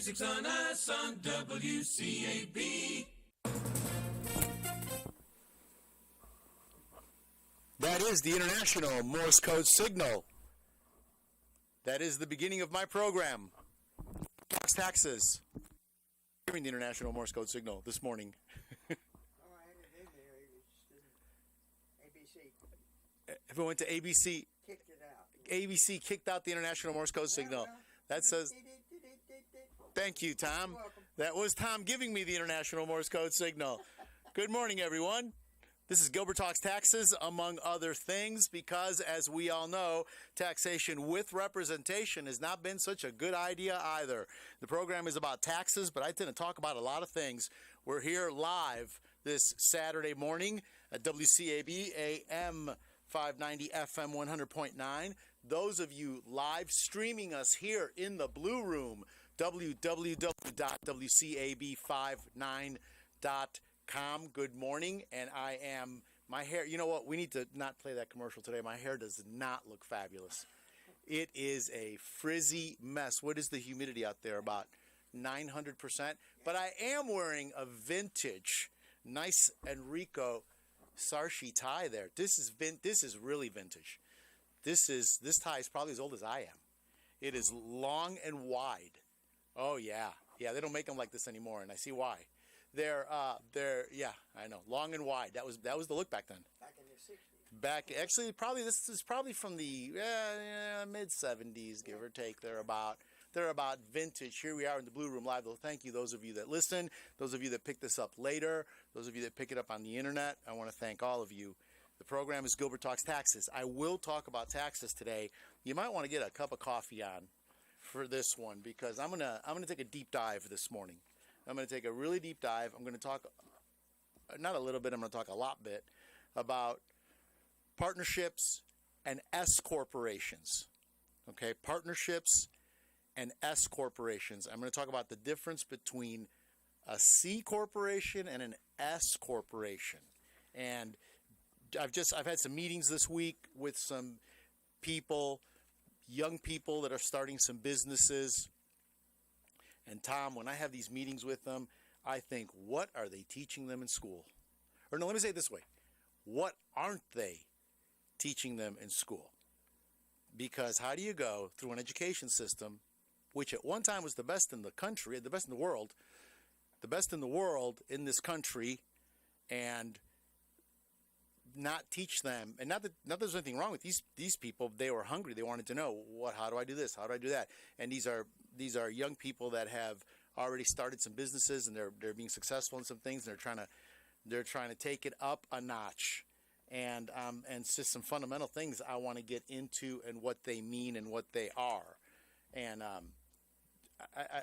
music's on us on WCAB. That is the International Morse Code Signal. That is the beginning of my program. Taxes. Hearing the International Morse Code Signal this morning. Oh, I had it in there. It just didn't. ABC If it went to ABC, kicked it out. ABC kicked out the International Morse Code Signal. That says, thank you, Tom. You're welcome. That was Tom giving me the International Morse Code Signal. Good morning, everyone. This is Gilbert Talks Taxes, among other things, because, as we all know, taxation with representation has not been such a good idea either. The program is about taxes, but I tend to talk about a lot of things. We're here live this Saturday morning at WCAB AM 590 FM 100.9. Those of you live streaming us here in the Blue Room, www.wcab59.com. Good morning, and my hair, you know what, we need to not play that commercial today. My hair does not look fabulous. It is a frizzy mess. What is the humidity out there? About 900%. But I am wearing a vintage, nice Enrico Sarshi tie there. This is really vintage. This tie is probably as old as I am. It is long and wide. Oh yeah, they don't make them like this anymore, and I see why. They're yeah, I know, long and wide. That was the look back then. Back in the 60s. Actually, this is probably from the mid 70s, give or take. They're about vintage. Here we are in the Blue Room Live. Thank you, those of you that listen, those of you that pick this up later, those of you that pick it up on the internet. I want to thank all of you. The program is Gilbert Talks Taxes. I will talk about taxes today. You might want to get a cup of coffee on for this one, because I'm gonna take a deep dive this morning. I'm going to take a really deep dive. I'm going to talk, not a little bit, I'm going to talk a lot bit about partnerships and S corporations. Okay, partnerships and S corporations. I'm going to talk about the difference between a C corporation and an S corporation. And I've had some meetings this week with some people, young people that are starting some businesses. And Tom, when I have these meetings with them, I think, what are they teaching them in school? Or no, let me say it this way. What aren't they teaching them in school? Because how do you go through an education system, which at one time was the best in the country, the best in the world in this country, and not teach them, and not that there's anything wrong with these people. They were hungry. They wanted to know, how do I do this? How do I do that? And these are young people that have already started some businesses, and they're being successful in some things, and they're trying to take it up a notch. And it's just some fundamental things I want to get into, and what they mean and what they are. And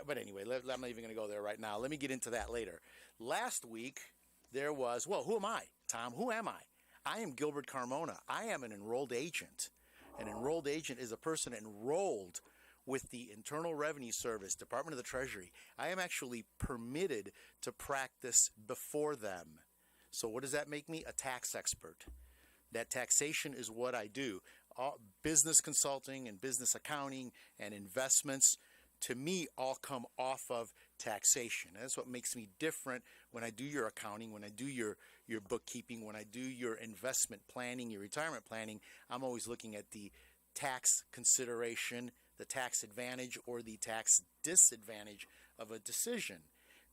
but anyway, I'm not even going to go there right now. Let me get into that later. Last week there was, who am I, Tom? Who am I? I am Gilbert Carmona. I am an enrolled agent. An enrolled agent is a person enrolled with the Internal Revenue Service, Department of the Treasury. I am actually permitted to practice before them. So what does that make me? A tax expert. That taxation is what I do. Business consulting and business accounting and investments, to me, all come off of taxation. That's what makes me different when I do your accounting, when I do your bookkeeping, when I do your investment planning, your retirement planning. I'm always looking at the tax consideration, the tax advantage or the tax disadvantage of a decision.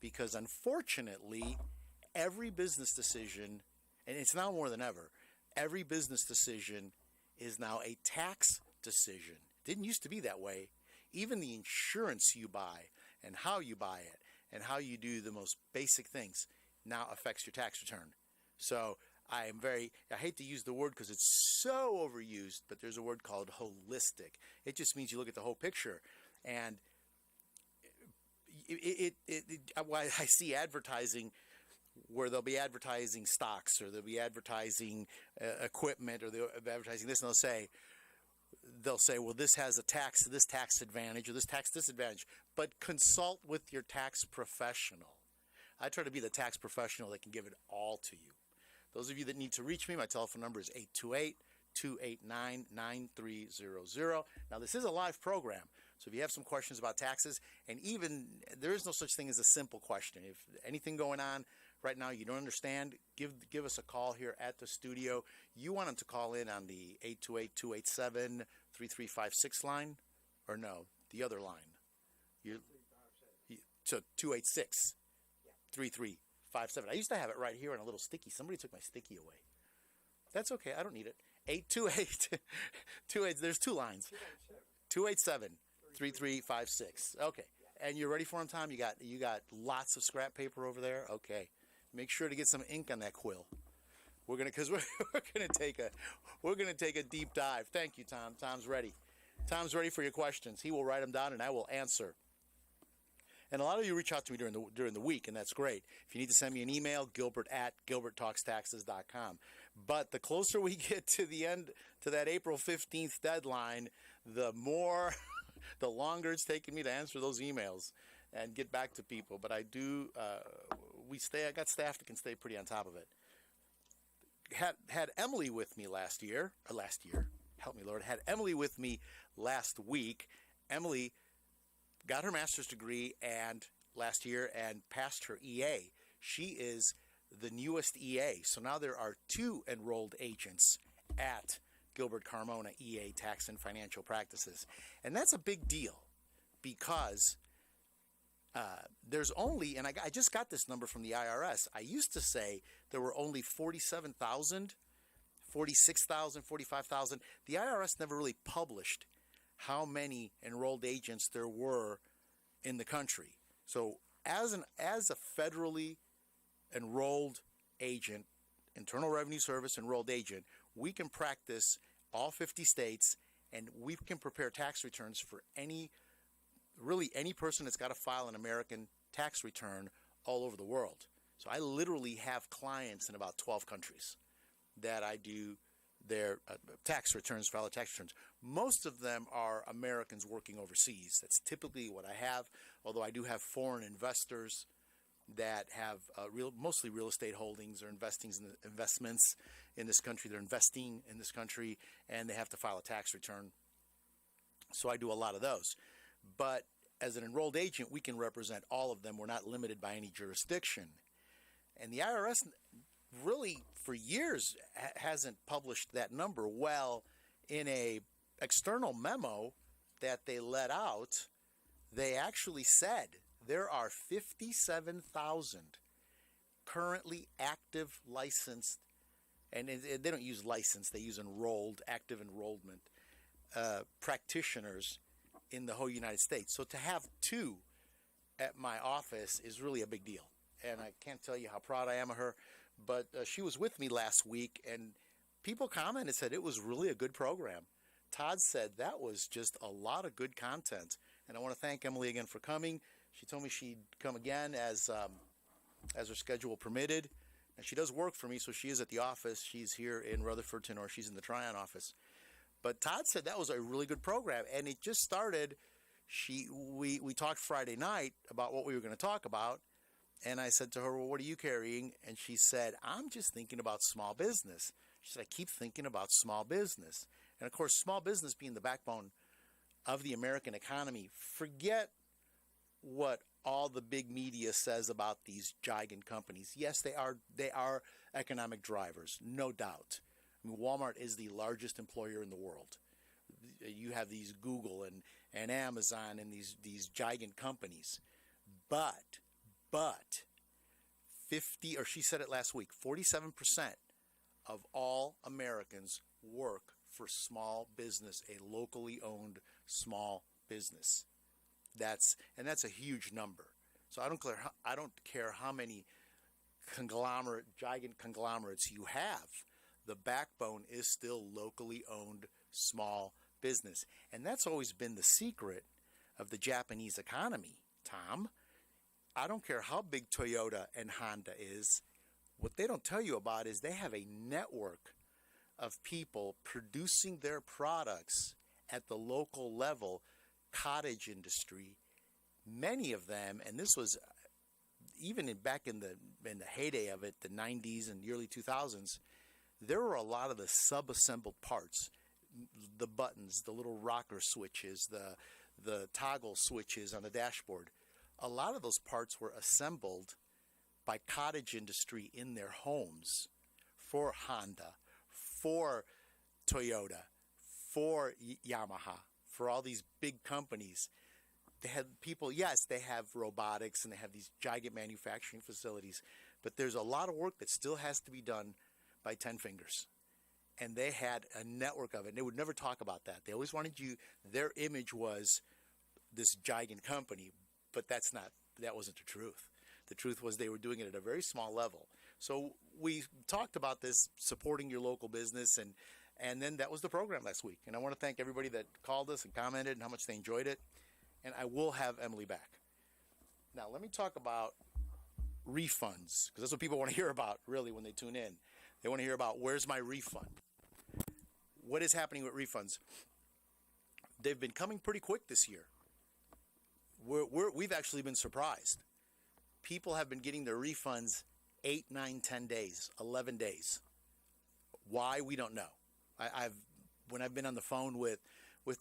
Because unfortunately, every business decision, and it's now more than ever, every business decision is now a tax decision. It didn't used to be that way. Even the insurance you buy and how you buy it and how you do the most basic things now affects your tax return. So I hate to use the word because it's so overused, but there's a word called holistic. It just means you look at the whole picture. And I see advertising where they'll be advertising stocks, or they'll be advertising equipment, or they'll be advertising this, and they'll say, well, this has this tax advantage or this tax disadvantage, but consult with your tax professional. I try to be the tax professional that can give it all to you. Those of you that need to reach me, my telephone number is 828-289-9300. Now, this is a live program, So if you have some questions about taxes, and even there is no such thing as a simple question. If anything going on right now you don't understand, give us a call here at the studio. You want them to call in on the 828-287-3356 line, or no, the other line. So 286-3357. I used to have it right here on a little sticky. Somebody took my sticky away. That's okay. I don't need it. 828 there's two lines. 287-3356. Okay. And you're ready for them, Tom? You got lots of scrap paper over there? Okay. Make sure to get some ink on that quill. We're gonna take a deep dive. Thank you, Tom. Tom's ready. Tom's ready for your questions. He will write them down and I will answer. And a lot of you reach out to me during the week, and that's great. If you need to send me an email, gilbert@gilberttalkstaxes.com. But the closer we get to the end, to that April 15th deadline, the longer it's taking me to answer those emails and get back to people. But I do, I got staff that can stay pretty on top of it. Had Emily with me last year, help me, Lord, had Emily with me last week. Emily got her master's degree last year and passed her EA. She is the newest EA. So now there are 2 enrolled agents at Gilbert Carmona EA Tax and Financial Practices. And that's a big deal because there's only, and I just got this number from the IRS. I used to say there were only 47,000, 46,000, 45,000. The IRS never really published how many enrolled agents there were in the country. So as a federally enrolled agent, Internal Revenue Service enrolled agent, we can practice all 50 states, and we can prepare tax returns for any person that's got to file an American tax return all over the world. So I literally have clients in about 12 countries that I do their tax returns, file tax returns. Most of them are Americans working overseas. That's typically what I have, although I do have foreign investors that have mostly real estate holdings or investments in this country. They're investing in this country, and they have to file a tax return. So I do a lot of those. But as an enrolled agent, we can represent all of them. We're not limited by any jurisdiction. And the IRS really, for years, hasn't published that number. Well, in a external memo that they let out, they actually said there are 57,000 currently active licensed, and they don't use licensed, they use enrolled, active enrollment practitioners in the whole United States. So to have 2 at my office is really a big deal. And I can't tell you how proud I am of her. But she was with me last week, and people commented, said it was really a good program. Todd said that was just a lot of good content. And I want to thank Emily again for coming. She told me she'd come again as her schedule permitted. And she does work for me, so she is at the office. She's here in Rutherford, or she's in the Tryon office. But Todd said that was a really good program, and it just started. We talked Friday night about what we were going to talk about. And I said to her, well, what are you carrying? And she said, I'm just thinking about small business. She said, I keep thinking about small business. And of course, small business being the backbone of the American economy. Forget what all the big media says about these giant companies. Yes, they are economic drivers, no doubt. I mean, Walmart is the largest employer in the world. You have these Google and Amazon and these giant companies. But 50, or she said it last week, 47% of all Americans work for small business, a locally owned small business. That's a huge number. So I don't care how many giant conglomerates you have. The backbone is still locally owned small business. And that's always been the secret of the Japanese economy, Tom. I don't care how big Toyota and Honda is. What they don't tell you about is they have a network of people producing their products at the local level, cottage industry. Many of them, and this was even back in the heyday of it, the 90s and the early 2000s, there were a lot of the sub-assembled parts, the buttons, the little rocker switches, the toggle switches on the dashboard. A lot of those parts were assembled by cottage industry in their homes for Honda, for Toyota, for Yamaha, for all these big companies. They had people, yes, they have robotics and they have these giant manufacturing facilities, but there's a lot of work that still has to be done by 10 fingers. And they had a network of it. And they would never talk about that. They always wanted their image was this giant company, but that wasn't the truth. The truth was they were doing it at a very small level. So we talked about this, supporting your local business, and then that was the program last week. And I want to thank everybody that called us and commented and how much they enjoyed it. And I will have Emily back. Now, let me talk about refunds, because that's what people want to hear about, really, when they tune in. They want to hear about, where's my refund? What is happening with refunds? They've been coming pretty quick this year. We've actually been surprised. People have been getting their refunds 8, 9, 10 days, 11 days. Why? We don't know. When I've been on the phone with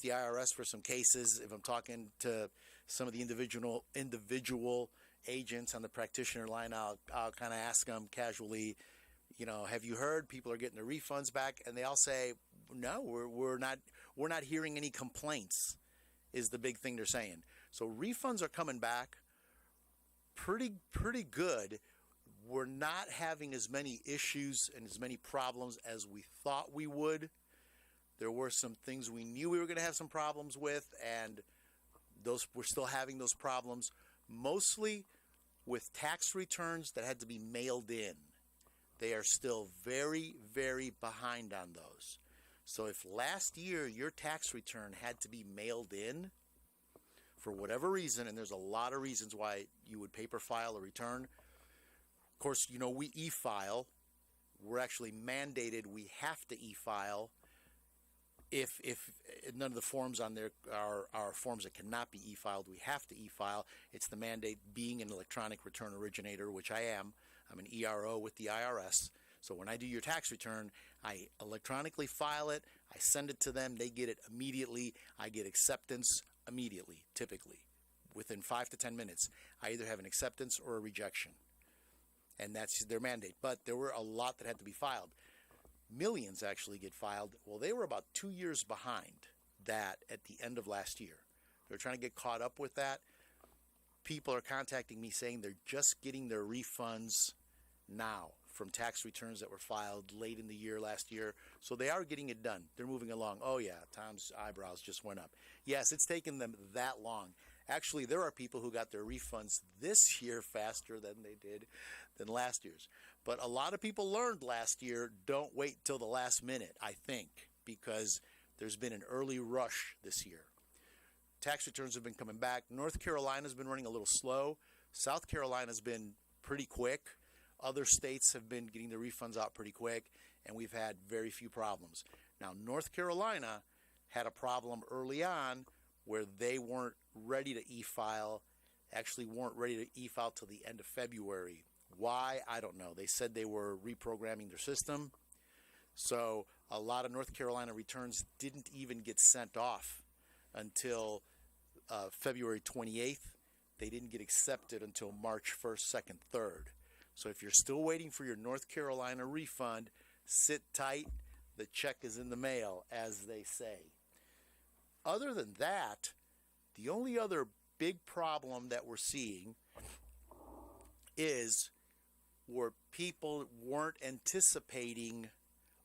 the IRS for some cases, if I'm talking to some of the individual agents on the practitioner line, I'll kind of ask them casually, have you heard people are getting their refunds back? And they all say, no, we're not hearing any complaints, is the big thing they're saying. So refunds are coming back pretty good. We're not having as many issues and as many problems as we thought we would. There were some things we knew we were going to have some problems with, and we're still having those problems, mostly with tax returns that had to be mailed in. They are still very, very behind on those. So if last year your tax return had to be mailed in for whatever reason, and there's a lot of reasons why you would paper file a return. Of course, we e-file. We're actually mandated we have to e-file. If none of the forms on there are forms that cannot be e-filed, we have to e-file. It's the mandate, being an electronic return originator, which I am. I'm an ERO with the IRS. So when I do your tax return, I electronically file it. I send it to them. They get it immediately. I get acceptance immediately, typically, within 5 to 10 minutes. I either have an acceptance or a rejection. And that's their mandate. But there were a lot that had to be filed. Millions actually get filed. Well, they were about 2 years behind that at the end of last year. They're trying to get caught up with that. People are contacting me saying they're just getting their refunds now from tax returns that were filed late in the year last year. So they are getting it done. They're moving along. Oh yeah, Tom's eyebrows just went up. Yes, it's taken them that long. Actually, there are people who got their refunds this year faster than they did than last year's. But a lot of people learned last year, don't wait till the last minute, I think, because there's been an early rush this year. Tax returns have been coming back. North Carolina's been running a little slow. South Carolina's been pretty quick. Other states have been getting their refunds out pretty quick, and we've had very few problems. Now, North Carolina had a problem early on where they weren't ready to e-file, actually weren't ready to e-file till the end of February. Why? I don't know. They said they were reprogramming their system. So a lot of North Carolina returns didn't even get sent off until February 28th. They didn't get accepted until March 1st, 2nd, 3rd. So if you're still waiting for your North Carolina refund, sit tight. The check is in the mail, as they say. Other than that, the only other big problem that we're seeing is where people weren't anticipating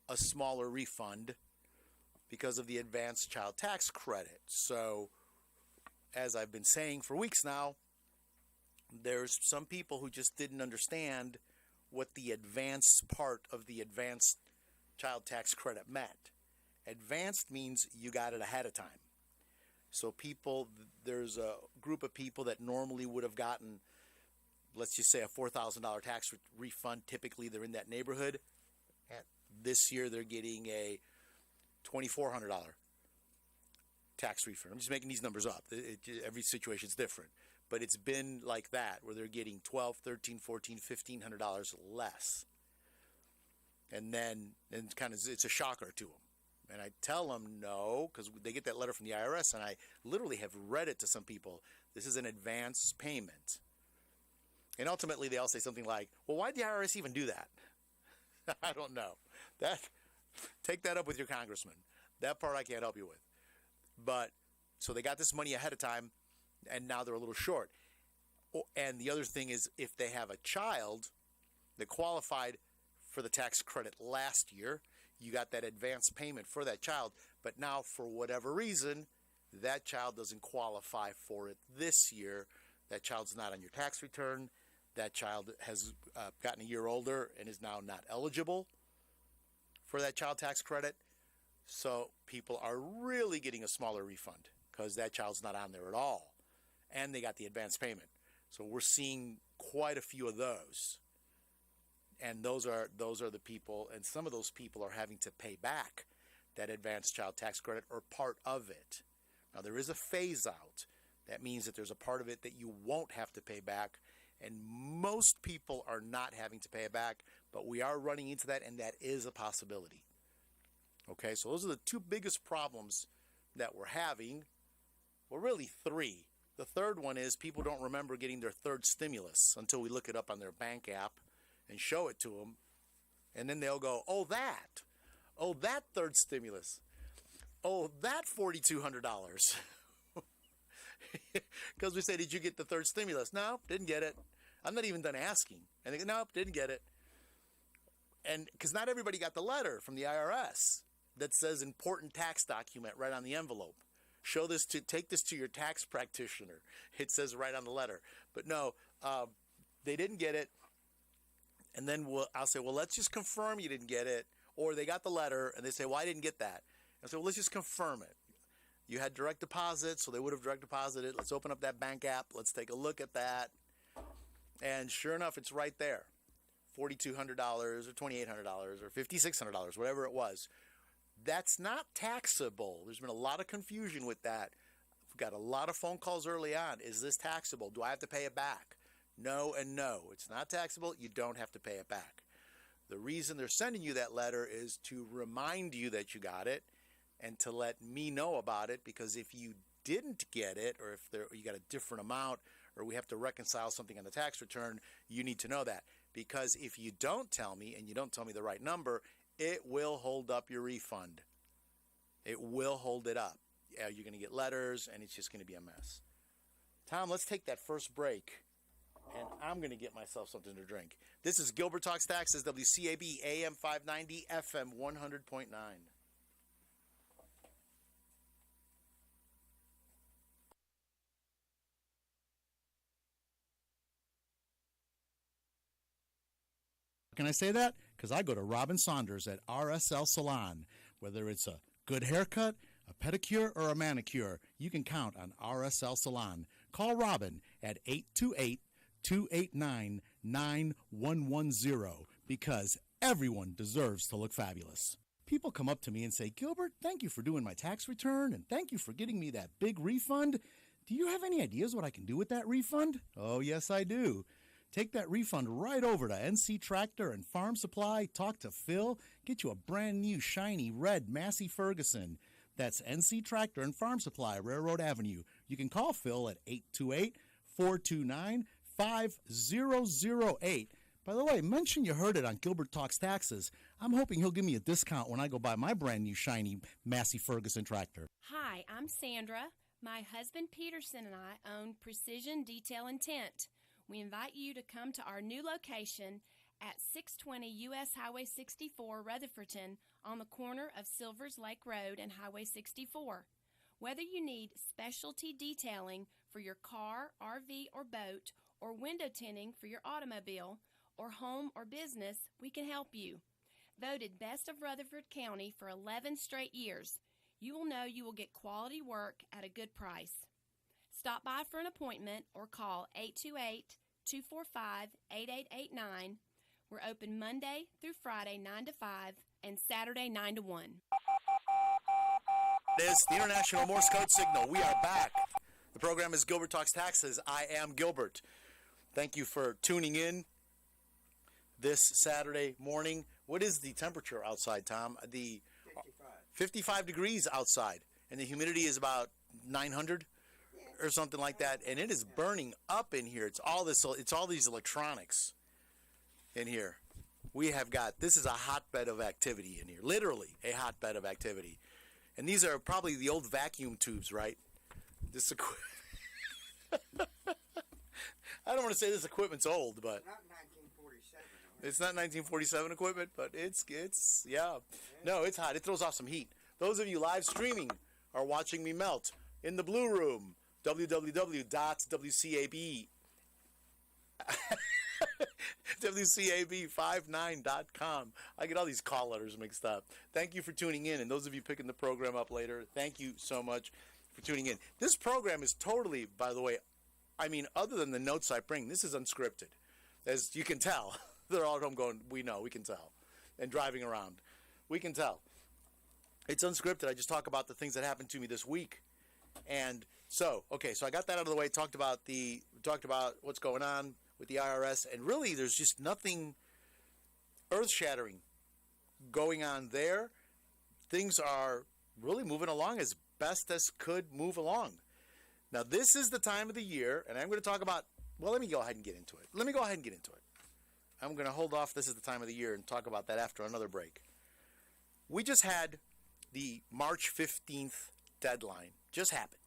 a smaller refund because of the advanced child tax credit. So, as I've been saying for weeks now, there's some people who just didn't understand what the advanced part of the advanced child tax credit meant. Advanced means you got it ahead of time. So there's a group of people that normally would have gotten, let's just say, a $4,000 tax refund. Typically, they're in that neighborhood. This year, they're getting a $2,400 tax refund. I'm just making these numbers up. Every situation is different. But it's been like that, where they're getting $1,200, $1,300, $1,400, $1,500 less. And then it's a shocker to them. And I tell them no, because they get that letter from the IRS, and I literally have read it to some people. This is an advance payment. And ultimately, they all say something like, well, why did the IRS even do that? I don't know. Take that up with your congressman. That part I can't help you with. But, so they got this money ahead of time, and now they're a little short. And the other thing is, if they have a child that qualified for the tax credit last year, you got that advance payment for that child, but now for whatever reason, that child doesn't qualify for it this year. That child's not on your tax return. That child has gotten a year older and is now not eligible for that child tax credit. So people are really getting a smaller refund because that child's not on there at all. And they got the advance payment. So we're seeing quite a few of those. And those are the people, and some of those people are having to pay back that advanced child tax credit or part of it. Now, there is a phase out. That means that there's a part of it that you won't have to pay back, and most people are not having to pay it back, but we are running into that, and that is a possibility. Okay, so those are the two biggest problems that we're having. Well, really three. The third one is people don't remember getting their third stimulus until we look it up on their bank app and show it to them, and then they'll go, oh, that third stimulus, oh, that $4,200. Because we say, did you get the third stimulus? No, didn't get it. I'm not even done asking. And they go, nope, didn't get it. And because not everybody got the letter from the IRS that says important tax document right on the envelope. Take this to your tax practitioner. It says right on the letter. But no, they didn't get it. And then I'll say, well, let's just confirm you didn't get it. Or they got the letter, and they say, well, I didn't get that. I say, well, let's just confirm it. You had direct deposit, so they would have direct deposited. Let's open up that bank app. Let's take a look at that. And sure enough, it's right there. $4,200 or $2,800 or $5,600, whatever it was. That's not taxable. There's been a lot of confusion with that. We've got a lot of phone calls early on. Is this taxable? Do I have to pay it back? No and no. It's not taxable. You don't have to pay it back. The reason they're sending you that letter is to remind you that you got it and to let me know about it, because if you didn't get it, or if you got a different amount, or we have to reconcile something on the tax return, you need to know that. Because if you don't tell me, and you don't tell me the right number, it will hold up your refund. It will hold it up. Yeah, you're going to get letters, and it's just going to be a mess. Tom, let's take that first break, and I'm going to get myself something to drink. This is Gilbert Talks Taxes, WCAB, AM 590, FM 100.9. Can I say that? Because I go to Robin Saunders at RSL Salon. Whether it's a good haircut, a pedicure, or a manicure, you can count on RSL Salon. Call Robin at 828-289-9110 because everyone deserves to look fabulous. People come up to me and say, Gilbert, thank you for doing my tax return, and thank you for getting me that big refund. Do you have any ideas what I can do with that refund? Oh, yes, I do. Take that refund right over to NC Tractor and Farm Supply, talk to Phil, get you a brand new shiny red Massey Ferguson. That's NC Tractor and Farm Supply, Railroad Avenue. You can call Phil at 828-429-5008. By the way, mention you heard it on Gilbert Talks Taxes. I'm hoping he'll give me a discount when I go buy my brand new shiny Massey Ferguson tractor. Hi, I'm Sandra. My husband Peterson and I own Precision Detail and Tint. We invite you to come to our new location at 620 U.S. Highway 64, Rutherford, on the corner of Silvers Lake Road and Highway 64. Whether you need specialty detailing for your car, RV, or boat, or window tinting for your automobile, or home or business, we can help you. Voted Best of Rutherford County for 11 straight years, you will know you will get quality work at a good price. Stop by for an appointment or call 828-245-8889. We're open Monday through Friday 9 to 5 and Saturday 9 to 1. It is the International Morse Code Signal. We are back. The program is Gilbert Talks Taxes. I am Gilbert. Thank you for tuning in this Saturday morning. What is the temperature outside, Tom? 55. 55 degrees outside, and the humidity is about 900 or something like that, and it is burning up in here. It's all these electronics in here. This is a hotbed of activity in here, literally a hotbed of activity. And these are probably the old vacuum tubes, right? I don't want to say this equipment's old, but Not 1947. it's not 1947 equipment, but it's yeah. No, it's hot. It throws off some heat. Those of you live streaming are watching me melt in the Blue Room, www.wcab WCAB59.com. I get all these call letters mixed up. Thank you for tuning in, and those of you picking the program up later, thank you so much for tuning in. This program is totally, by the way, I mean, other than the notes I bring, this is unscripted. As you can tell, they're all at home going, we know, we can tell. And driving around, we can tell. It's unscripted. I just talk about the things that happened to me this week. And so I got that out of the way, talked about what's going on with the IRS, and really there's just nothing earth-shattering going on there. Things are really moving along as best as could move along. Now, this is the time of the year, and I'm going to talk about, well, let me go ahead and get into it. I'm going to hold off, this is the time of the year, and talk about that after another break. We just had the March 15th deadline. Just happened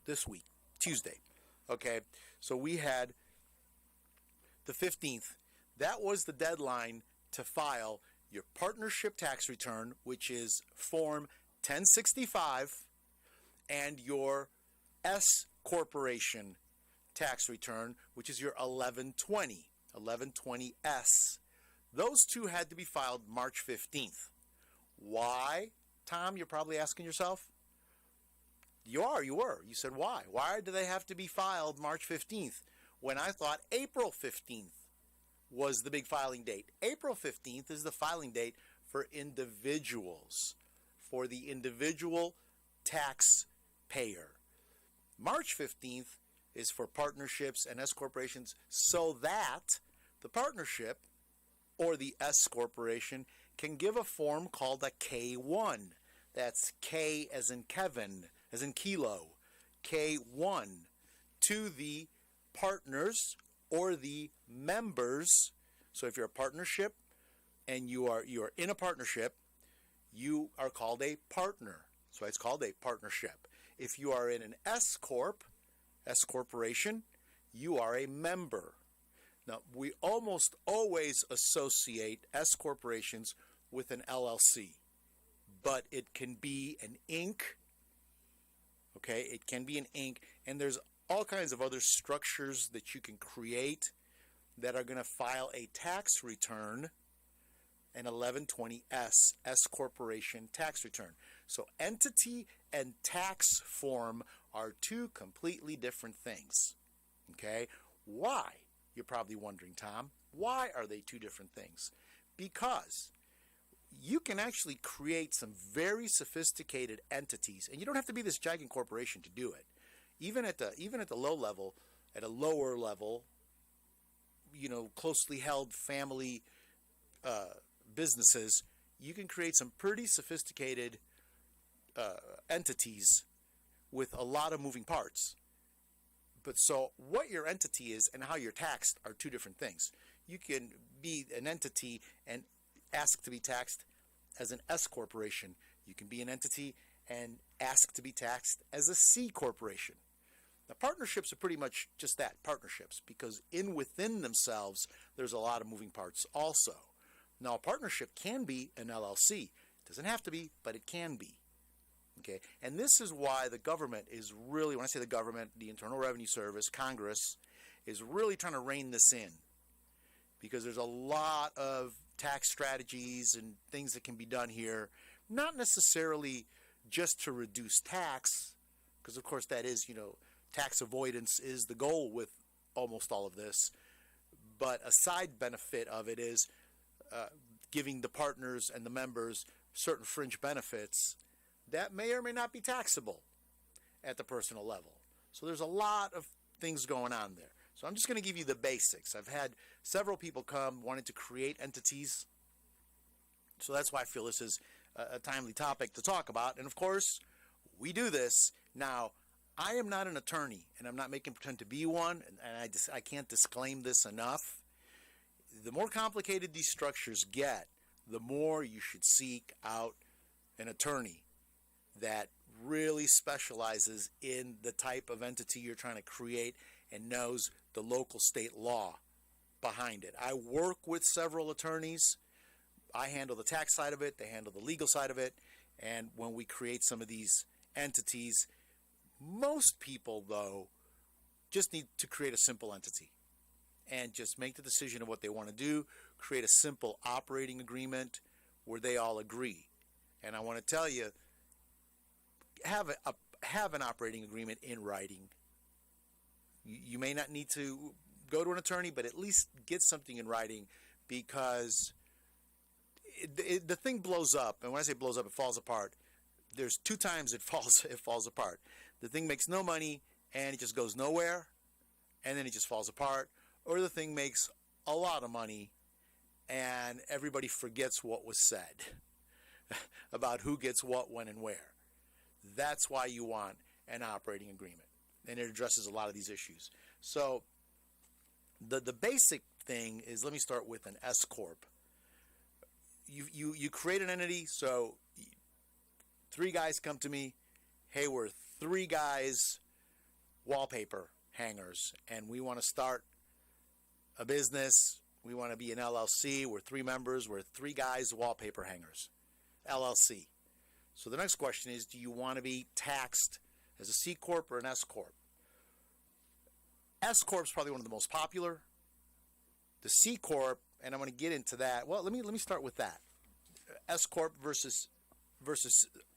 this week, Tuesday. Okay, so we had the 15th. That was the deadline to file your partnership tax return, which is Form 1065, and your S Corporation tax return, which is your 1120S. Those two had to be filed March 15th. Why, Tom, you're probably asking yourself? You were. You said why? Why do they have to be filed March 15th when I thought April 15th was the big filing date? April 15th is the filing date for individuals, for the individual taxpayer. March 15th is for partnerships and S corporations, so that the partnership or the S corporation can give a form called a K1. That's K as in Kevin, as in kilo, K1, to the partners or the members. So if you're a partnership and you are in a partnership, you are called a partner. So it's called a partnership. If you are in an S Corp, S corporation, you are a member. Now, we almost always associate S corporations with an LLC, but it can be an Inc. Okay, it can be an Inc. And there's all kinds of other structures that you can create that are going to file a tax return, an 1120S, S corporation tax return. So entity and tax form are two completely different things. Okay, why? You're probably wondering, Tom, why are they two different things? Because you can actually create some very sophisticated entities, and you don't have to be this giant corporation to do it. Even at the low level, at a lower level, closely held family businesses, you can create some pretty sophisticated entities with a lot of moving parts. But so what your entity is and how you're taxed are two different things. You can be an entity and ask to be taxed as an S corporation. You can be an entity and ask to be taxed as a C corporation. Now, partnerships are pretty much just that, partnerships, because within themselves, there's a lot of moving parts also. Now, a partnership can be an LLC. It doesn't have to be, but it can be. Okay, and this is why the government is really, when I say the government, the Internal Revenue Service, Congress, is really trying to rein this in, because there's a lot of tax strategies and things that can be done here, not necessarily just to reduce tax, because of course that is, tax avoidance is the goal with almost all of this, but a side benefit of it is giving the partners and the members certain fringe benefits that may or may not be taxable at the personal level. So there's a lot of things going on there. So I'm just going to give you the basics. I've had several people come wanting to create entities. So that's why I feel this is a timely topic to talk about. And of course, we do this. Now, I am not an attorney, and I'm not making pretend to be one, and I can't disclaim this enough. The more complicated these structures get, the more you should seek out an attorney that really specializes in the type of entity you're trying to create and knows the local state law behind it. I work with several attorneys. I handle the tax side of it, they handle the legal side of it, and when we create some of these entities, most people, though, just need to create a simple entity and just make the decision of what they want to do, create a simple operating agreement where they all agree. And I want to tell you, have an operating agreement in writing. You may not need to go to an attorney, but at least get something in writing, because the thing blows up. And when I say blows up, it falls apart. There's 2 times it falls apart. The thing makes no money and it just goes nowhere, and then it just falls apart. Or the thing makes a lot of money and everybody forgets what was said about who gets what, when, and where. That's why you want an operating agreement, and it addresses a lot of these issues. So the basic thing is, let me start with an S Corp. You create an entity. So 3 guys come to me, hey, we're 3 guys wallpaper hangers, and we want to start a business. We want to be an LLC. We're 3 members. We're 3 guys wallpaper hangers, LLC. So the next question is, do you want to be taxed as a C Corp or an S Corp? S Corp is probably one of the most popular. The C Corp, and I'm going to get into that. Well, let me start with that. S Corp versus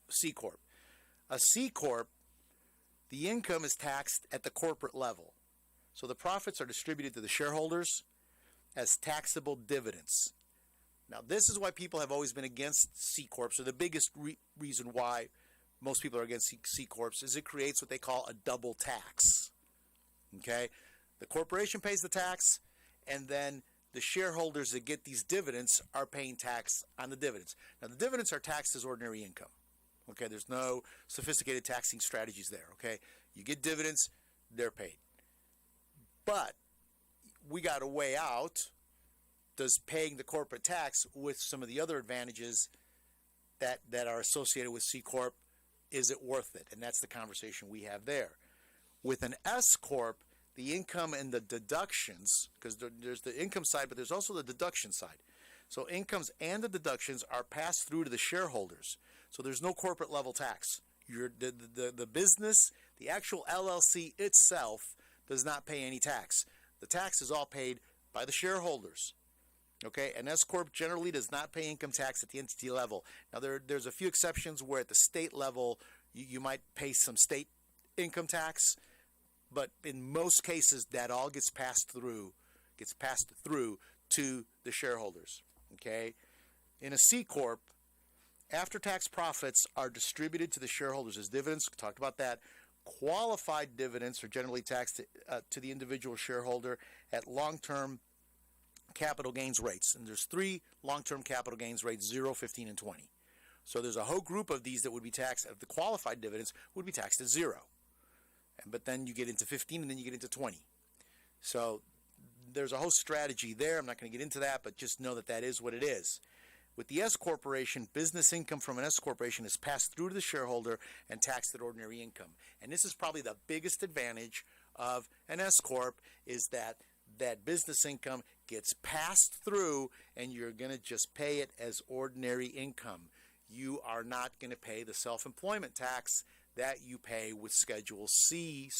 C Corp. A C Corp, the income is taxed at the corporate level. So the profits are distributed to the shareholders as taxable dividends. Now, this is why people have always been against C Corps, or the biggest reason why most people are against C Corps is it creates what they call a double tax. Okay? The corporation pays the tax, and then the shareholders that get these dividends are paying tax on the dividends. Now, the dividends are taxed as ordinary income. Okay? There's no sophisticated taxing strategies there. Okay? You get dividends, they're paid. But we got a way out. Does paying the corporate tax with some of the other advantages that are associated with C Corp, is it worth it? And that's the conversation we have there. With an S Corp, the income and the deductions, because there's the income side, but there's also the deduction side. So incomes and the deductions are passed through to the shareholders. So there's no corporate level tax. The business, the actual LLC itself, does not pay any tax. The tax is all paid by the shareholders. Okay, an S Corp generally does not pay income tax at the entity level. Now, there's a few exceptions where at the state level, you might pay some state income tax, but in most cases, that all gets passed through to the shareholders. Okay, in a C Corp, after-tax profits are distributed to the shareholders as dividends. We talked about that. Qualified dividends are generally taxed to the individual shareholder at long-term capital gains rates. And there's 3 long-term capital gains rates, 0, 15, and 20. So there's a whole group of these that would be taxed. The qualified dividends would be taxed at 0. But then you get into 15, and then you get into 20. So there's a whole strategy there. I'm not going to get into that, but just know that that is what it is. With the S Corporation, business income from an S Corporation is passed through to the shareholder and taxed at ordinary income. And this is probably the biggest advantage of an S Corp, is that business income gets passed through, and you're going to just pay it as ordinary income. You are not going to pay the self-employment tax that you pay with Schedule C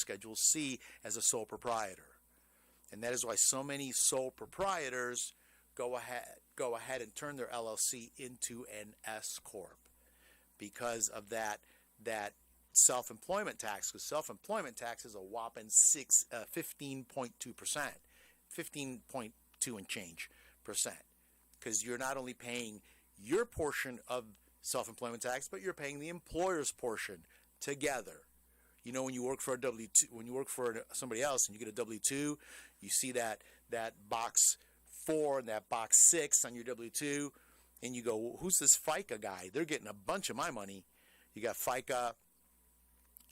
as a sole proprietor. And that is why so many sole proprietors go ahead and turn their LLC into an S Corp, because of that self-employment tax. Because self-employment tax is a whopping 15.2%, 15.2 and change percent. Because you're not only paying your portion of self-employment tax, but you're paying the employer's portion together. You know, when you work for a W-2, when you work for somebody else and you get a W-2, you see that box 4 and that box 6 on your W-2. and you go, well, who's this FICA guy? They're getting a bunch of my money. You got FICA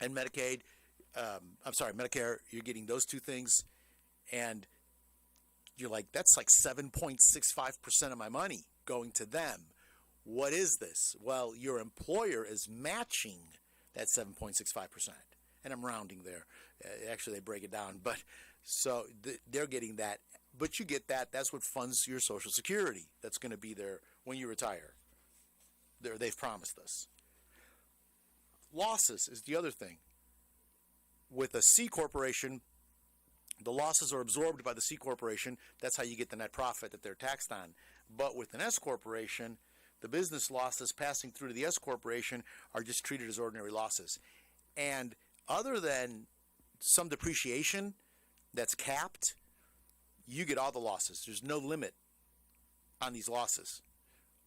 and Medicaid. Medicare. You're getting those two things, and you're like, that's like 7.65% of my money going to them. What is this? Well, your employer is matching that 7.65%. And I'm rounding there. Actually, they break it down. But so they're getting that. But you get that. That's what funds your Social Security. That's going to be there when you retire. They've promised us. Losses is the other thing. With a C corporation, the losses are absorbed by the C corporation. That's how you get the net profit that they're taxed on. But with an S corporation, the business losses passing through to the S corporation are just treated as ordinary losses. And other than some depreciation that's capped, you get all the losses. There's no limit on these losses,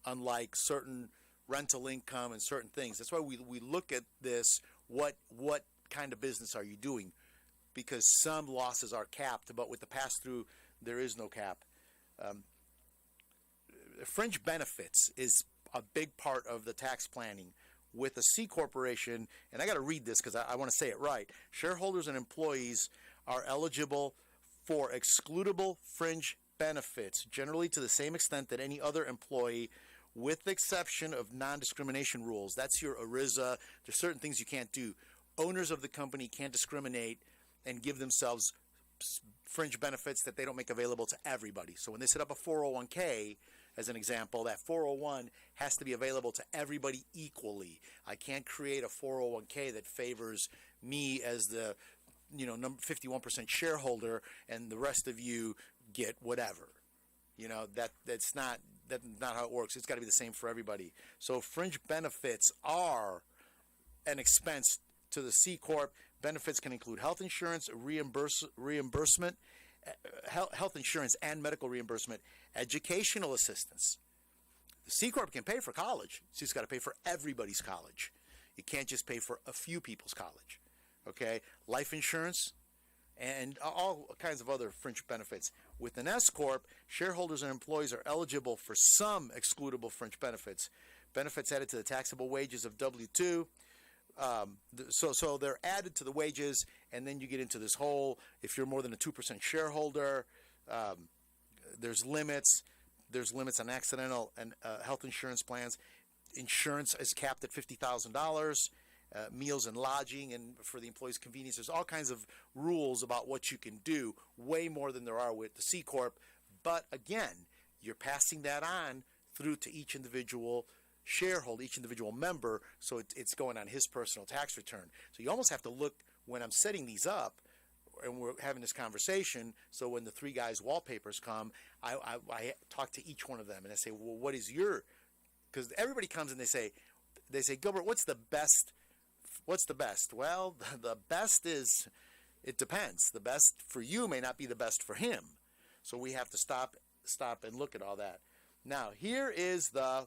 unlike certain rental income and certain things. That's why we look at this, what kind of business are you doing? Because some losses are capped, but with the pass-through, there is no cap. Fringe benefits is a big part of the tax planning. With a C corporation, and I got to read this because I want to say it right, shareholders and employees are eligible for excludable fringe benefits, generally to the same extent that any other employee, with the exception of non-discrimination rules. That's your ERISA. There's certain things you can't do. Owners of the company can't discriminate and give themselves fringe benefits that they don't make available to everybody. So when they set up a 401k, as an example, that 401 has to be available to everybody equally. I can't create a 401k that favors me as the 51% shareholder and the rest of you get whatever. That's not how it works. It's got to be the same for everybody. So fringe benefits are an expense to the C Corp. Benefits can include health insurance, reimbursement, health insurance and medical reimbursement, educational assistance. The C Corp can pay for college. It's just got to pay for everybody's college. You can't just pay for a few people's college. Okay? Life insurance and all kinds of other fringe benefits. With an S Corp, shareholders and employees are eligible for some excludable fringe benefits. Benefits added to the taxable wages of W-2. So they're added to the wages, and then you get into this whole, if you're more than a 2% shareholder, there's limits. There's limits on accidental and health insurance plans. Insurance is capped at $50,000. Meals and lodging, and for the employee's convenience, there's all kinds of rules about what you can do, way more than there are with the C Corp. But again, you're passing that on through to each individual shareholder, each individual member, so it's going on his personal tax return. So you almost have to look, when I'm setting these up and we're having this conversation, so when the three guys' wallpapers come, I talk to each one of them and I say, well, what is your, because everybody comes and they say, Gilbert, what's the best? What's the best? Well, the best is, it depends. The best for you may not be the best for him. So we have to stop and look at all that. Now, here is the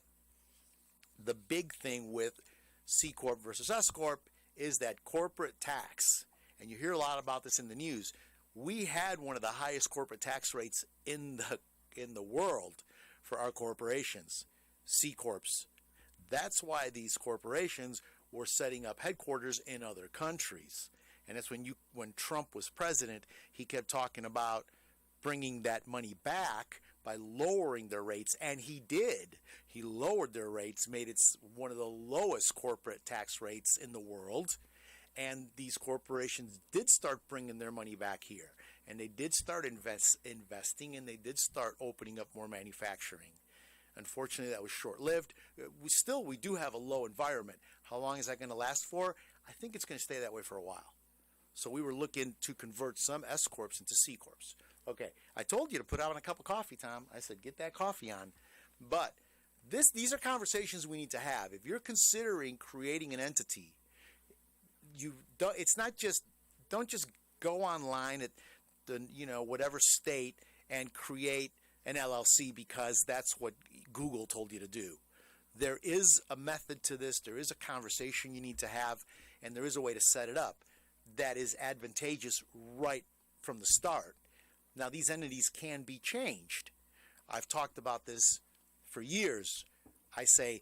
big thing with C Corp versus S Corp is that corporate tax. And you hear a lot about this in the news. We had one of the highest corporate tax rates in the world for our corporations, C Corps. That's why these corporations were setting up headquarters in other countries. And that's when Trump was president, he kept talking about bringing that money back by lowering their rates, and he did. He lowered their rates, made it one of the lowest corporate tax rates in the world, and these corporations did start bringing their money back here, and they did start investing, and they did start opening up more manufacturing. Unfortunately, that was short-lived. We do have a low environment. How long is that going to last for? I think it's going to stay that way for a while. So we were looking to convert some S Corps into C Corps. Okay, I told you to put out a cup of coffee, Tom. I said, get that coffee on. But these are conversations we need to have. If you're considering creating an entity, don't just go online at the whatever state and create an LLC because that's what Google told you to do. There is a method to this. There is a conversation you need to have, and there is a way to set it up that is advantageous right from the start. Now, these entities can be changed. I've talked about this for years. I say,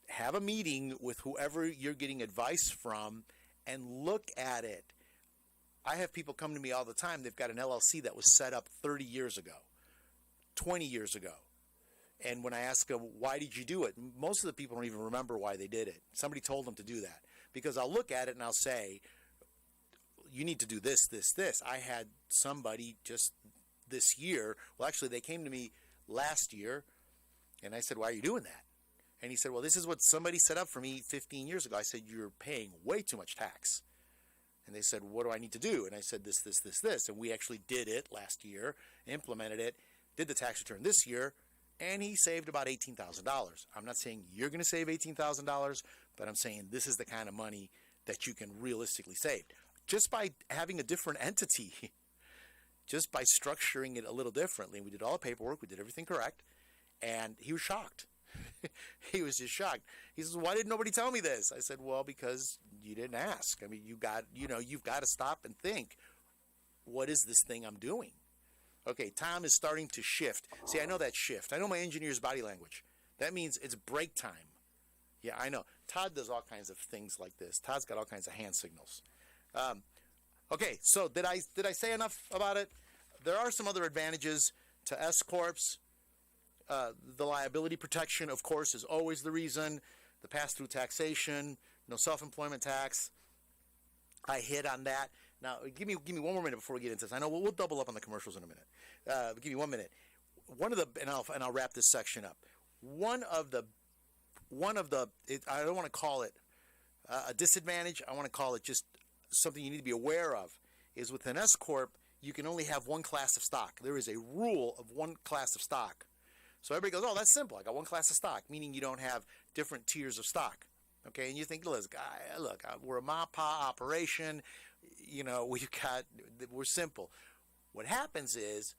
have a meeting with whoever you're getting advice from and look at it. I have people come to me all the time. They've got an LLC that was set up 30 years ago, 20 years ago. And when I ask them, why did you do it? Most of the people don't even remember why they did it. Somebody told them to do that. Because I'll look at it and I'll say, you need to do this, this, this. I had somebody just this year, well, actually, they came to me last year, and I said, why are you doing that? And he said, well, this is what somebody set up for me 15 years ago. I said, you're paying way too much tax. And they said, what do I need to do? And I said, this, this, this, this. And we actually did it last year, implemented it, did the tax return this year, and he saved about $18,000. I'm not saying you're going to save $18,000, but I'm saying this is the kind of money that you can realistically save. Just by having a different entity, just by structuring it a little differently. We did all the paperwork, we did everything correct, and he was shocked. He was just shocked. He says, why didn't nobody tell me this? I said, well, because you didn't ask. I mean, you've got to stop and think, what is this thing I'm doing? Okay, Tom is starting to shift. See, I know that shift. I know my engineer's body language. That means it's break time. Yeah, I know. Todd does all kinds of things like this. Todd's got all kinds of hand signals. Okay, so did I say enough about it? There are some other advantages to S Corps. The liability protection, of course, is always the reason. The pass-through taxation, no self-employment tax. I hit on that. Now, give me one more minute before we get into this. I know we'll double up on the commercials in a minute. Give me 1 minute. I'll wrap this section up. One of the I don't want to call it a disadvantage. I want to call it just something you need to be aware of. Is with an S Corp, you can only have one class of stock. There is a rule of one class of stock. So everybody goes, oh, that's simple. I got one class of stock, meaning you don't have different tiers of stock. Okay, and you think, look, we're a mom-pa operation. We're simple. What happens is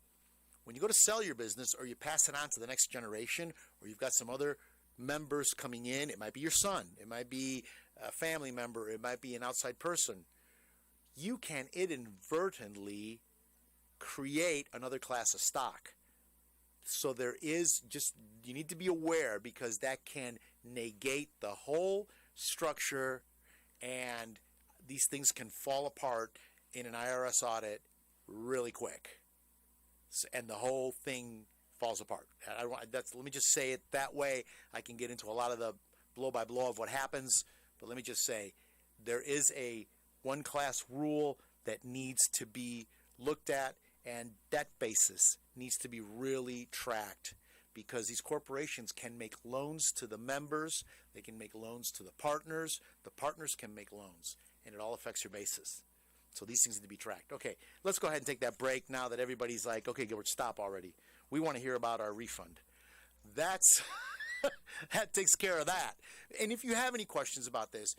when you go to sell your business or you pass it on to the next generation or you've got some other members coming in, it might be your son, it might be a family member, it might be an outside person, you can inadvertently create another class of stock. So you need to be aware because that can negate the whole structure and these things can fall apart in an IRS audit really quick. And the whole thing falls apart. Let me just say it that way. I can get into a lot of the blow by blow of what happens, but let me just say there is a one class rule that needs to be looked at, and that basis needs to be really tracked because these corporations can make loans to the members, they can make loans to the partners can make loans, and it all affects your basis. So these things need to be tracked. Okay, let's go ahead and take that break now that everybody's like, okay, Gilbert, stop already. We want to hear about our refund. That takes care of that. And if you have any questions about this,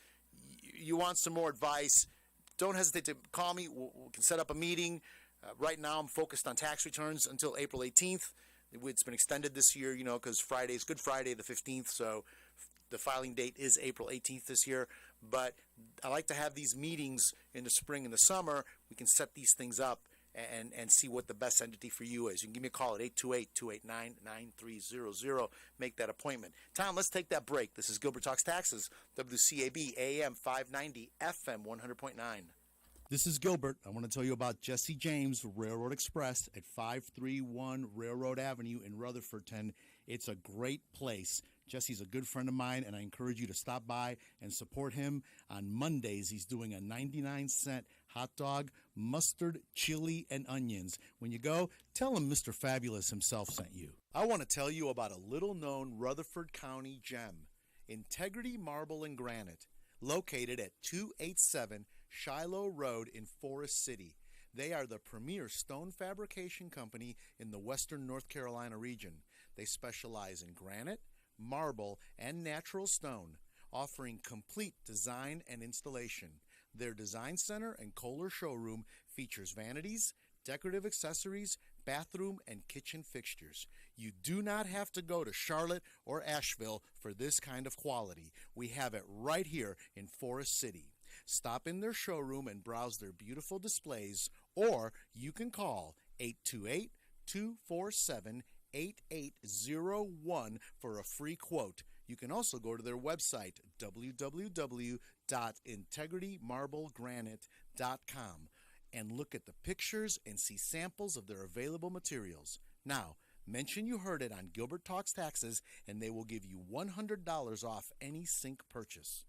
you want some more advice, don't hesitate to call me. We can set up a meeting. Right now I'm focused on tax returns until April 18th. It's been extended this year, because Friday is Good Friday the 15th, so the filing date is April 18th this year. But I like to have these meetings in the spring and the summer. We can set these things up and see what the best entity for you is. You can give me a call at 828-289-9300. Make that appointment. Tom, let's take that break. This is Gilbert Talks Taxes, WCAB AM 590, FM 100.9. This is Gilbert. I want to tell you about Jesse James Railroad Express at 531 Railroad Avenue in Rutherford. It's a great place. Jesse's a good friend of mine, and I encourage you to stop by and support him. On Mondays, he's doing a 99-cent hot dog, mustard, chili, and onions. When you go, tell him Mr. Fabulous himself sent you. I want to tell you about a little-known Rutherford County gem, Integrity Marble and Granite, located at 287 Shiloh Road in Forest City. They are the premier stone fabrication company in the western North Carolina region. They specialize in granite, marble, and natural stone, offering complete design and installation. Their design center and Kohler showroom features vanities, decorative accessories, bathroom, and kitchen fixtures. You do not have to go to Charlotte or Asheville for this kind of quality. We have it right here in Forest City. Stop in their showroom and browse their beautiful displays, or you can call 828-247-8801 for a free quote. You can also go to their website, www.integritymarblegranite.com, and look at the pictures and see samples of their available materials. Now, mention you heard it on Gilbert Talks Taxes, and they will give you $100 off any sink purchase.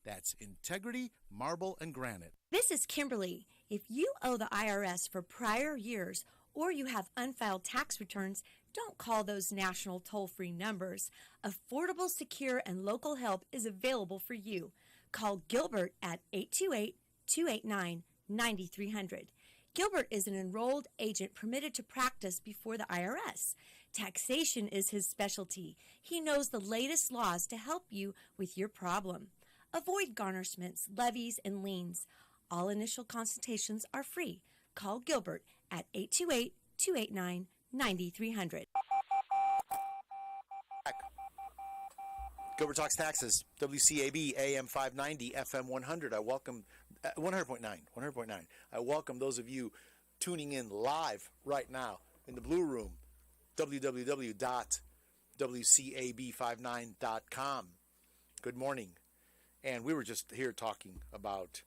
That's Integrity Marble and Granite. This is Kimberly. If you owe the IRS for prior years or you have unfiled tax returns, don't call those national toll-free numbers. Affordable, secure, and local help is available for you. Call Gilbert at 828-289-9300. Gilbert is an enrolled agent permitted to practice before the IRS. Taxation is his specialty. He knows the latest laws to help you with your problem. Avoid garnishments, levies, and liens. All initial consultations are free. Call Gilbert at 828-289-9300. Gilbert Talks Taxes, WCAB AM 590, FM 100. I welcome 100.9. I welcome those of you tuning in live right now in the Blue Room, www.wcab59.com. Good morning. And we were just here talking about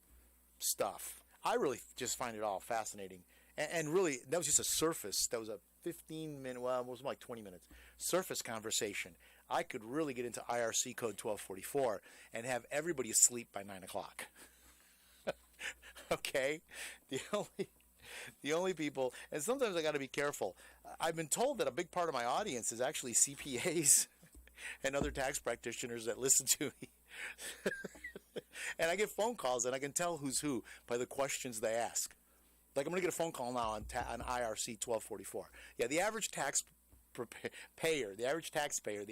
stuff. I really just find it all fascinating. And really, that was just a surface. That was a 15-minute, well, it was like 20 minutes, surface conversation. I could really get into IRC code 1244 and have everybody asleep by 9 o'clock. Okay? The only people, and sometimes I got to be careful. I've been told that a big part of my audience is actually CPAs and other tax practitioners that listen to me. And I get phone calls, and I can tell who's who by the questions they ask. Like, I'm going to get a phone call now on IRC 1244. Yeah, the average taxpayer, the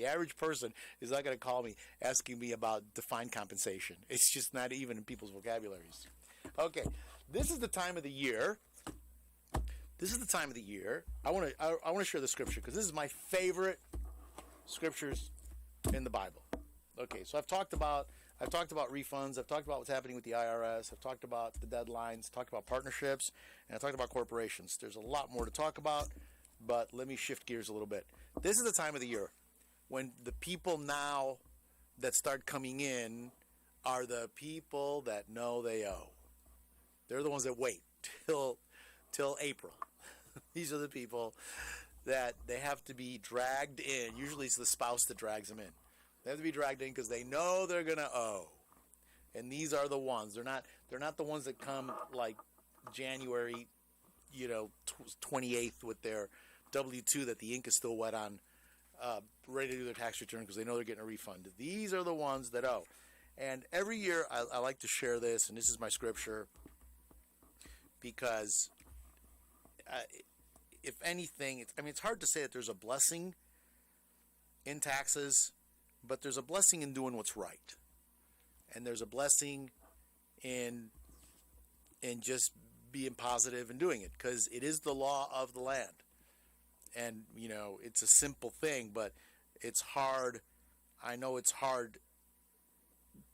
average person is not going to call me asking me about defined compensation. It's just not even in people's vocabularies. Okay, this is the time of the year. I want to share the scripture because this is my favorite scriptures in the Bible. Okay, so I've talked about refunds. I've talked about what's happening with the IRS. I've talked about the deadlines. Talked about partnerships, and I talked about corporations. There's a lot more to talk about, but let me shift gears a little bit. This is the time of the year when the people now that start coming in are the people that know they owe. They're the ones that wait till April. These are the people that they have to be dragged in. Usually it's the spouse that drags them in. They have to be dragged in because they know they're going to owe. And these are the ones. They're not the ones that come like January, 28th with their W-2 that the ink is still wet on, ready to do their tax return because they know they're getting a refund. These are the ones that owe. And every year I like to share this, and this is my scripture, because if anything, it's hard to say that there's a blessing in taxes, but there's a blessing in doing what's right. And there's a blessing in just being positive and doing it, because it is the law of the land. And, it's a simple thing, but it's hard. I know it's hard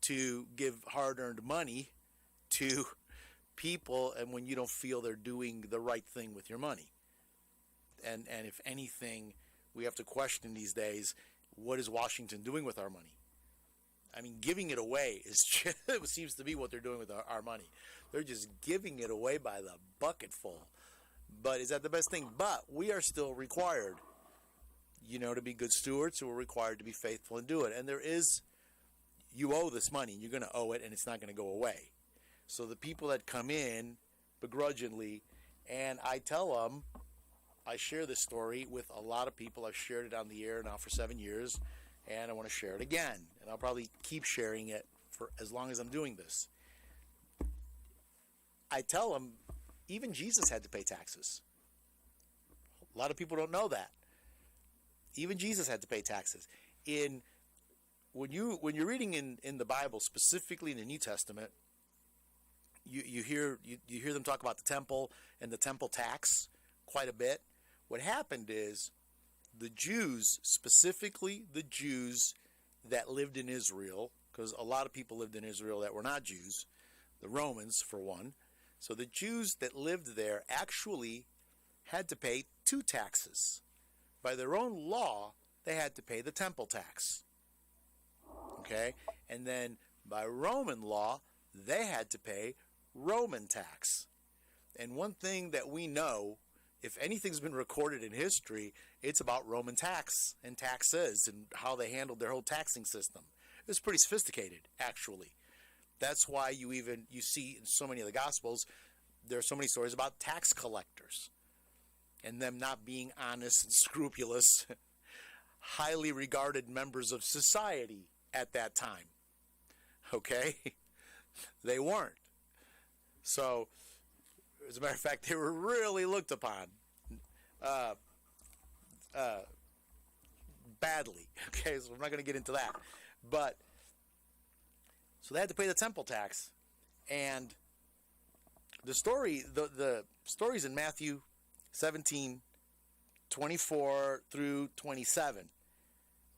to give hard-earned money to people and when you don't feel they're doing the right thing with your money. And if anything, we have to question these days, what is Washington doing with our money? I mean, giving it away is just, it seems to be what they're doing with our money. They're just giving it away by the bucketful. But is that the best thing? But we are still required, to be good stewards, so we're required to be faithful and do it. And you owe this money, and you're going to owe it, and it's not going to go away. So the people that come in begrudgingly, and I tell them, I share this story with a lot of people. I've shared it on the air now for 7 years, and I want to share it again. And I'll probably keep sharing it for as long as I'm doing this. I tell them, even Jesus had to pay taxes. A lot of people don't know that. Even Jesus had to pay taxes. When you're reading in the Bible, specifically in the New Testament, you hear them talk about the temple and the temple tax quite a bit. What happened is the Jews, specifically the Jews that lived in Israel, because a lot of people lived in Israel that were not Jews, the Romans for one. So the Jews that lived there actually had to pay two taxes. By their own law, they had to pay the temple tax. Okay? And then by Roman law, they had to pay Roman tax. And one thing that we know, if anything's been recorded in history, it's about Roman tax and taxes and how they handled their whole taxing system. It was pretty sophisticated, actually. That's why you see in so many of the Gospels, there are so many stories about tax collectors and them not being honest and scrupulous, highly regarded members of society at that time. Okay? They weren't. So, as a matter of fact, they were really looked upon badly. Okay, so we're not going to get into that. But, so they had to pay the temple tax. And the stories in Matthew 17, 24 through 27.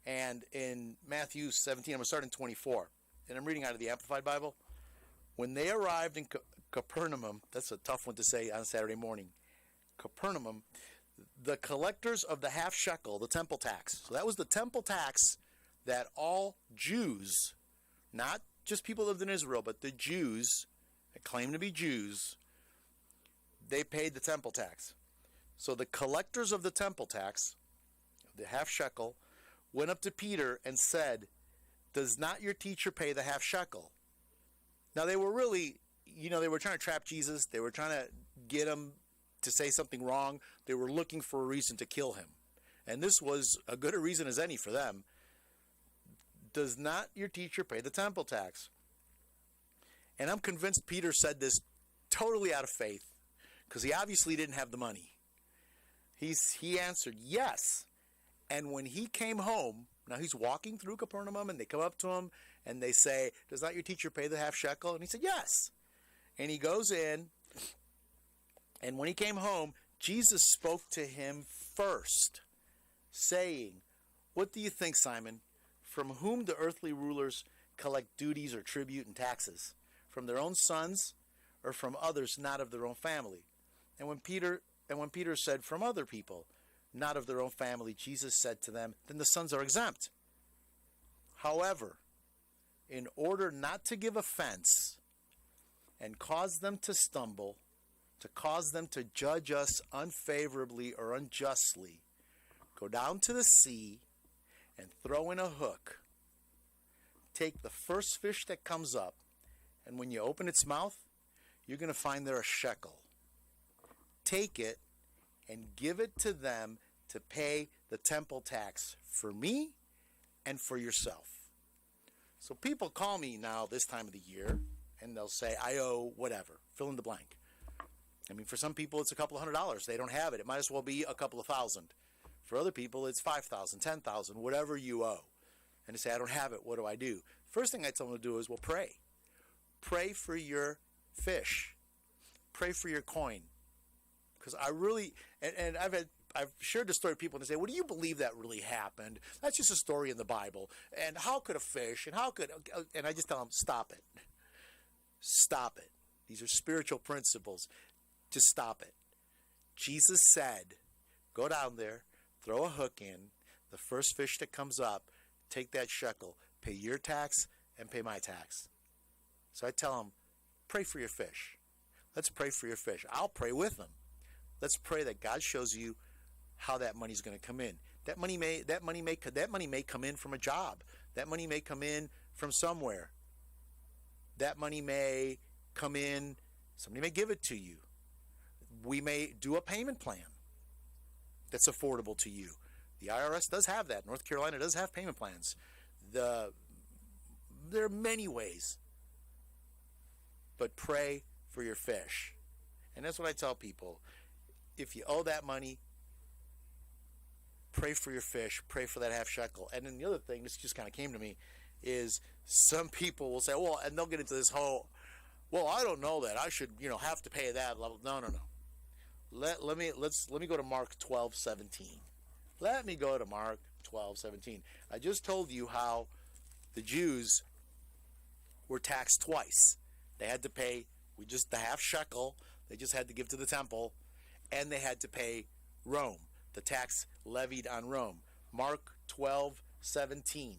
And in Matthew 17, I'm going to start in 24. And I'm reading out of the Amplified Bible. When they arrived in Capernaum, that's a tough one to say on Saturday morning. Capernaum, the collectors of the half shekel, the temple tax. So that was the temple tax that all Jews, not just people who lived in Israel, but the Jews that claimed to be Jews, they paid the temple tax. So the collectors of the temple tax, the half shekel, went up to Peter and said, "Does not your teacher pay the half shekel?" Now they were really, they were trying to trap Jesus. They were trying to get him to say something wrong. They were looking for a reason to kill him. And this was as good a reason as any for them. Does not your teacher pay the temple tax? And I'm convinced Peter said this totally out of faith, because he obviously didn't have the money. He answered, yes. And when he came home, now he's walking through Capernaum, and they come up to him, and they say, "Does not your teacher pay the half shekel?" And he said, yes. And he goes in, and when he came home, Jesus spoke to him first, saying, "What do you think, Simon? From whom do earthly rulers collect duties or tribute and taxes? From their own sons, or from others not of their own family?" And when Peter said, "From other people, not of their own family," Jesus said to them, "Then the sons are exempt. However, in order not to give offense and cause them to stumble, to cause them to judge us unfavorably or unjustly, go down to the sea and throw in a hook. Take the first fish that comes up, and when you open its mouth, you're going to find there a shekel. Take it and give it to them to pay the temple tax for me and for yourself." So people call me now this time of the year, and they'll say, "I owe whatever, fill in the blank." I mean, for some people, it's a couple of $100. They don't have it. It might as well be a couple of thousand. For other people, it's 5,000, 10,000, whatever you owe. And they say, "I don't have it. What do I do?" First thing I tell them to do is, well, pray. Pray for your fish. Pray for your coin. Because I really, and I've shared the story with people, and they say, "Well, do you believe that really happened? That's just a story in the Bible. And how could a fish, and I just tell them, stop it. Stop it. These are spiritual principles. Just stop it. Jesus said, go down there, throw a hook in, the first fish that comes up, take that shekel, pay your tax and pay my tax." So I tell them, pray for your fish. Let's pray for your fish. I'll pray with them. Let's pray that God shows you how that money's going to come in. That money may come in from a job. That money may come in from somewhere. That money may come in, somebody may give it to you. We may do a payment plan that's affordable to you. The IRS does have that. North Carolina does have payment plans. There are many ways. But pray for your fish. And that's what I tell people. If you owe that money, pray for your fish, pray for that half shekel. And then the other thing, this just kind of came to me, is some people will say, well, and they'll get into this whole, well, I don't know that I should, have to pay that level. No. Let me go to Mark 12:17. Let me go to Mark 12:17. I just told you how the Jews were taxed twice. They had to pay the half shekel. They just had to give to the temple, and they had to pay Rome, the tax levied on Rome. Mark 12:17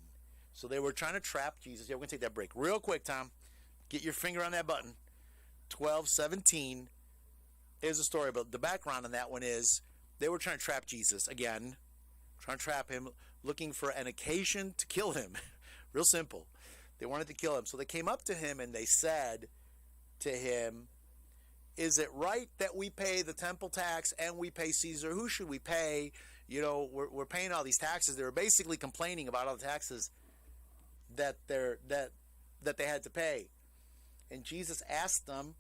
So they were trying to trap Jesus. Yeah, we're going to take that break real quick, Tom. Get your finger on that button. 12:17 is the story, but the background on that one is they were trying to trap Jesus again, trying to trap him, looking for an occasion to kill him. Real simple. They wanted to kill him. So they came up to him and they said to him, is it right that we pay the temple tax and we pay Caesar? Who should we pay? You know, we're paying all these taxes. They were basically complaining about all the taxes that they had to pay. And Jesus asked them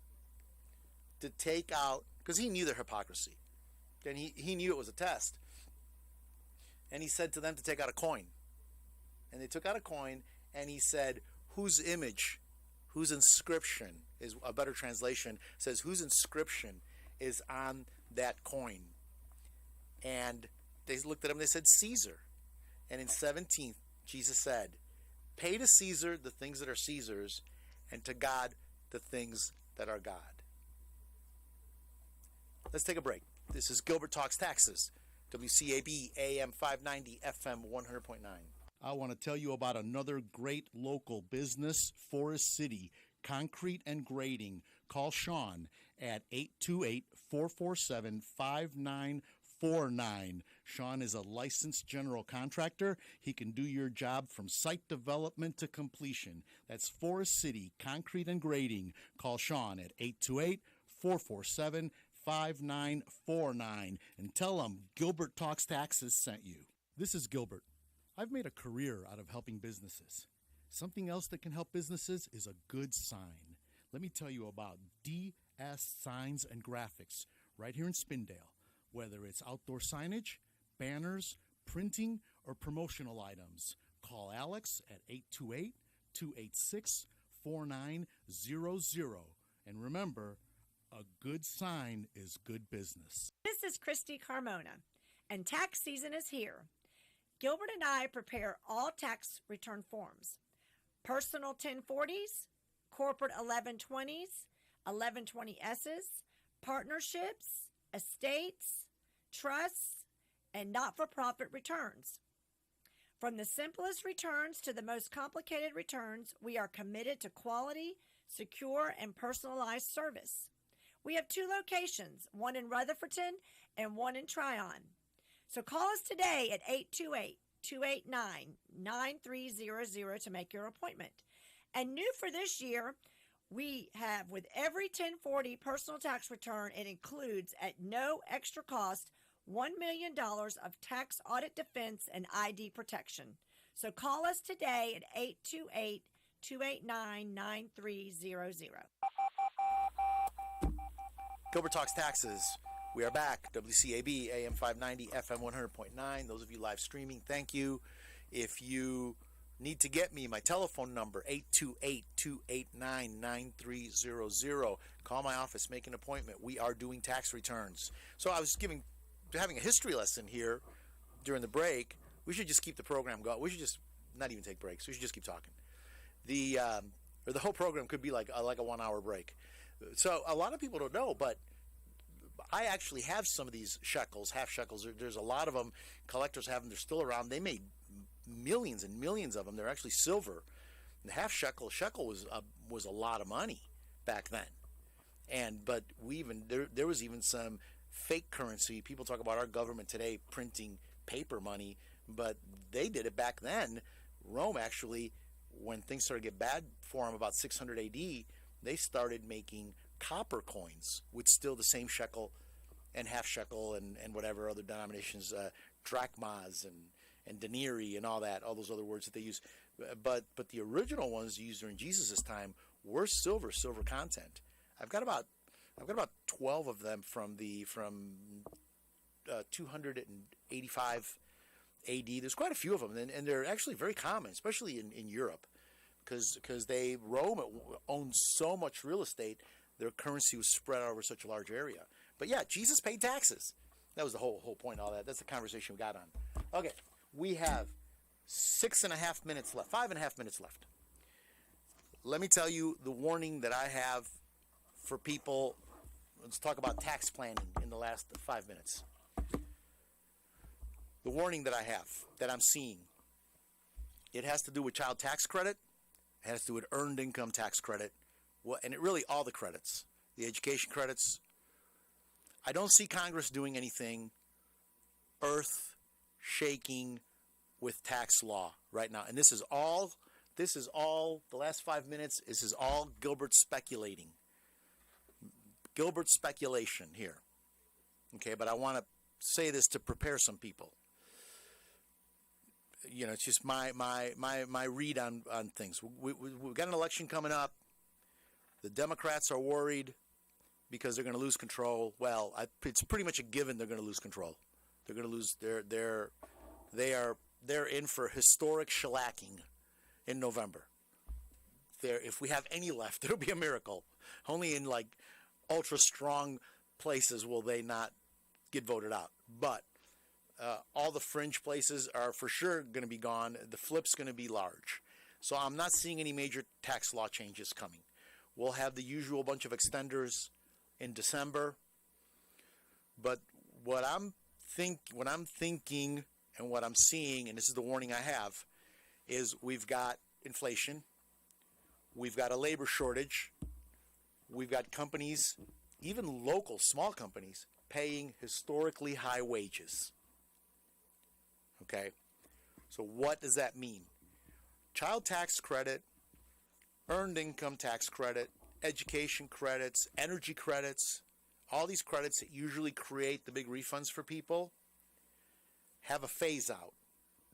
to take out, because he knew their hypocrisy. And he knew it was a test. And he said to them to take out a coin. And they took out a coin, and he said, whose image, whose inscription, is a better translation, says whose inscription is on that coin. And they looked at him, they said, Caesar. And in 17th, Jesus said, pay to Caesar the things that are Caesar's, and to God the things that are God. Let's take a break. This is Gilbert Talks Taxes, WCAB AM 590, FM 100.9. I want to tell you about another great local business, Forest City Concrete and Grading. Call Sean at 828-447-5949. Sean is a licensed general contractor. He can do your job from site development to completion. That's Forest City Concrete and Grading. Call Sean at 828-447-5949 and tell him Gilbert Talks Taxes sent you. This is Gilbert. I've made a career out of helping businesses. Something else that can help businesses is a good sign. Let me tell you about DS Signs and Graphics right here in Spindale. Whether it's outdoor signage, banners, printing, or promotional items, call Alex at 828-286-4900. And remember, a good sign is good business. This is Christy Carmona, and tax season is here. Gilbert and I prepare all tax return forms. Personal 1040s, corporate 1120s, 1120Ss, partnerships, estates, trusts, and not-for-profit returns. From the simplest returns to the most complicated returns, we are committed to quality, secure, and personalized service. We have 2 locations, one in Rutherford and one in Tryon. So call us today at 828-289-9300 to make your appointment. And new for this year, we have with every 1040 personal tax return, it includes at no extra cost $1 million of tax audit defense and ID protection. So call us today at 828-289-9300. Gilbert Talks Taxes. We are back. WCAB AM 590, FM 100.9. Those of you live streaming, thank you. If you need to get me, my telephone number, 828-289-9300. Call my office, make an appointment. We are doing tax returns. So I was having a history lesson here during the break. We should just keep the program going. We should just not even take breaks. We should just keep talking. The whole program could be like a 1 hour break. So a lot of people don't know, but I actually have some of these shekels, half shekels. There's a lot of them. Collectors have them. They're still around. They made millions and millions of them. They're actually silver. And the half shekel was a lot of money back then. But there was even some fake currency. People talk about our government today printing paper money, but they did it back then. Rome actually, when things started to get bad for them about 600 AD, they started making copper coins with still the same shekel and half shekel and whatever other denominations, drachmas and denarii and all those other words that they use. But the original ones used during Jesus' time were silver content. I've got about 12 of them from 285 AD. There's quite a few of them, and they're actually very common, especially in Europe, because Rome owned so much real estate. Their currency was spread over such a large area. But yeah, Jesus paid taxes. That was the whole point of all that. That's the conversation we got on. Okay, we have 5.5 minutes left. Let me tell you the warning that I have for people. Let's talk about tax planning in the last 5 minutes. The warning that I have, that I'm seeing, It has to do with child tax credit. It has to do with earned income tax credit. And it really all the credits, the education credits. I don't see Congress doing anything earth-shaking with tax law right now. And this is all, the last 5 minutes, this is all Gilbert speculating. Gilbert speculation here. Okay, but I want to say this to prepare some people. You know, it's just my read on things. We've got an election coming up. The Democrats are worried because they're going to lose control. Well, it's pretty much a given they're going to lose control. They're going to lose. They're in for historic shellacking in November. If we have any left, it'll be a miracle. Only in like ultra strong places will they not get voted out. But all the fringe places are for sure going to be gone. The flip's going to be large. So I'm not seeing any major tax law changes coming. We'll have the usual bunch of extenders in December. But what I'm thinking and what I'm seeing, and this is the warning I have, is we've got inflation. We've got a labor shortage. We've got companies, even local small companies, paying historically high wages. Okay? So what does that mean? Child tax credit, earned income tax credit, education credits, energy credits, all these credits that usually create the big refunds for people have a phase out.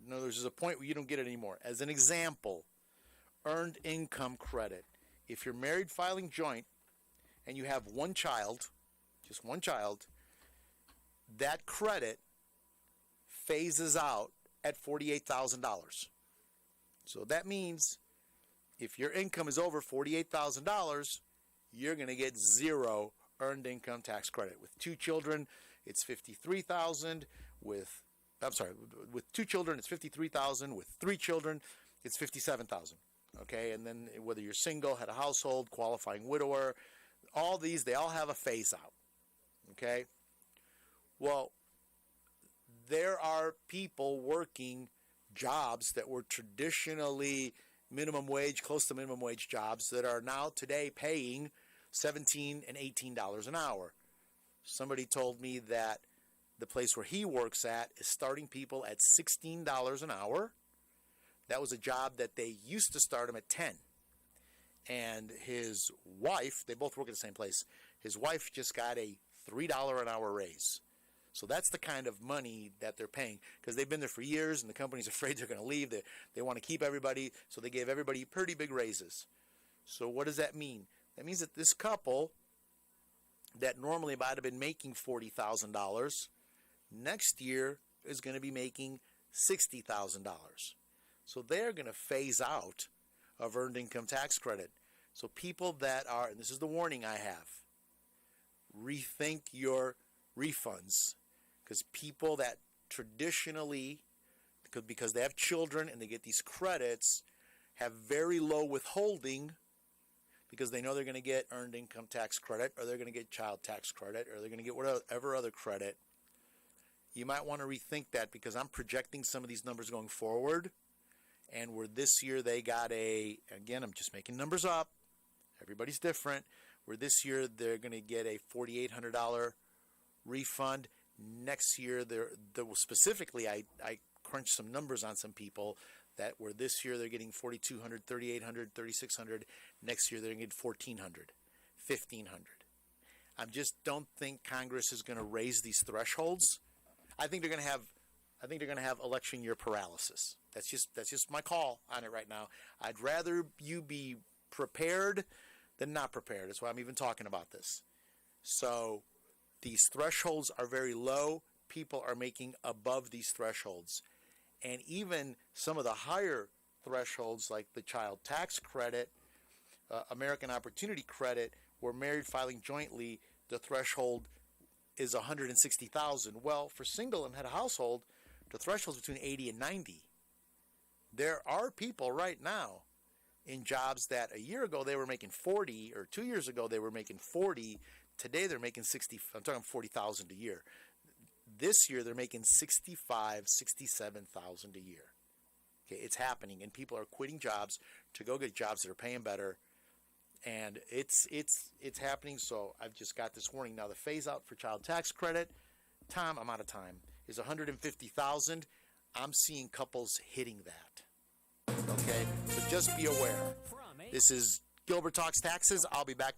In other words, there's a point where you don't get it anymore. As an example, earned income credit. If you're married filing joint and you have one child, just one child, that credit phases out at $48,000. So that means if your income is over $48,000, you're going to get zero earned income tax credit. With two children, it's $53,000. With two children, it's $53,000. With three children, it's $57,000. Okay, and then whether you're single, had a household, qualifying widower, all these, they all have a phase out. Okay? Well, there are people working jobs that were traditionally minimum wage, close to minimum wage jobs that are now today paying $17 and $18 an hour. Somebody told me that the place where he works at is starting people at $16 an hour. That was a job that they used to start him at 10. And his wife, they both work at the same place, his wife just got a $3 an hour raise. So that's the kind of money that they're paying because they've been there for years and the company's afraid they're going to leave. They want to keep everybody, so they gave everybody pretty big raises. So what does that mean? That means that this couple that normally might have been making $40,000 next year is going to be making $60,000. So they're going to phase out of earned income tax credit. So people that are, and this is the warning I have, rethink your refunds. Because people that traditionally, because they have children and they get these credits, have very low withholding because they know they're going to get earned income tax credit or they're going to get child tax credit or they're going to get whatever other credit. You might want to rethink that because I'm projecting some of these numbers going forward. And where this year they got again, I'm just making numbers up. Everybody's different. Where this year they're going to get a $4,800 refund. Next year, specifically, I crunched some numbers on some people that where this year they're getting $4,200, $3,800, $3,600. Next year they're going to get $1,400, $1,500. I just don't think Congress is going to raise these thresholds. I think they're going to have election year paralysis. That's just my call on it right now. I'd rather you be prepared than not prepared. That's why I'm even talking about this. So these thresholds are very low. People are making above these thresholds. And even some of the higher thresholds like the child tax credit, American Opportunity Credit, where married filing jointly, the threshold is $160,000. Well, for single and head of household, the threshold is between 80 and 90. There are people right now in jobs that a year ago they were making 40, or 2 years ago they were making 40. Today they're making 60. I'm talking 40,000 a year. This year they're making 65, 67,000 a year. Okay, it's happening, and people are quitting jobs to go get jobs that are paying better, and it's happening. So I've just got this warning. Now the phase out for child tax credit, Tom, I'm out of time, is $150,000. I'm seeing couples hitting that. Okay, so just be aware. This is Gilbert Talks Taxes. I'll be back